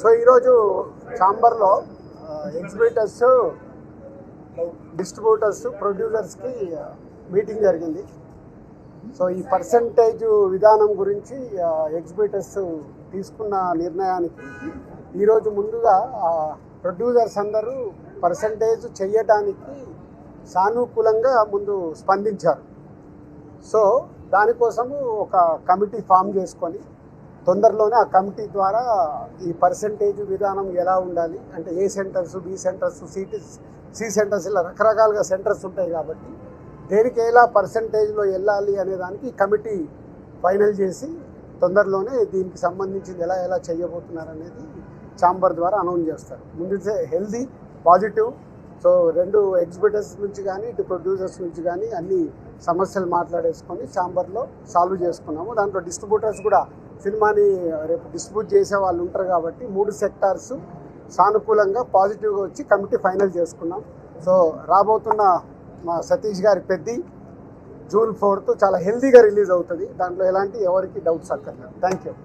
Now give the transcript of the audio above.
So ఈరోజు ఛాంబర్లో exhibitors, distributors, ప్రొడ్యూసర్స్కి meeting జరిగింది. సో ఈ పర్సంటేజ్ విధానం గురించి ఎగ్జిబిటర్స్ తీసుకున్న నిర్ణయానికి ఈరోజు ముందుగా ప్రొడ్యూసర్స్ అందరూ పర్సంటేజ్ చేయటానికి సానుకూలంగా ముందు స్పందించారు. సో దానికోసము ఒక కమిటీ ఫామ్ చేసుకొని తొందరలోనే ఆ కమిటీ ద్వారా ఈ పర్సంటేజ్ విధానం ఎలా ఉండాలి అంటే A centers, B centers, C centers ఇలా రకరకాలుగా సెంటర్స్ ఉంటాయి కాబట్టి దేనికి ఎలా పర్సంటేజ్లో వెళ్ళాలి అనే దానికి కమిటీ ఫైనల్ చేసి తొందరలోనే దీనికి సంబంధించింది ఎలా చేయబోతున్నారు అనేది ఛాంబర్ ద్వారా అనౌన్స్ చేస్తారు. ముందు హెల్దీ పాజిటివ్. సో రెండు ఎగ్జిబిటర్స్ నుంచి కానీ ఇటు ప్రొడ్యూసర్స్ నుంచి కానీ అన్ని సమస్యలు మాట్లాడేసుకొని ఛాంబర్లో సాల్వ్ చేసుకున్నాము. దాంట్లో డిస్ట్రిబ్యూటర్స్ కూడా సినిమాని రేపు డిస్ట్రిబ్యూట్ చేసే వాళ్ళు ఉంటారు కాబట్టి 3 సెక్టార్స్ సానుకూలంగా పాజిటివ్గా వచ్చి కమిటీ ఫైనల్ చేసుకున్నాం. సో రాబోతున్న మా సతీష్ గారి పెద్ది జూన్ 4th చాలా హెల్దీగా రిలీజ్ అవుతుంది. దాంట్లో ఎవరికి డౌట్స్ అక్కర్లేదు. Thank you.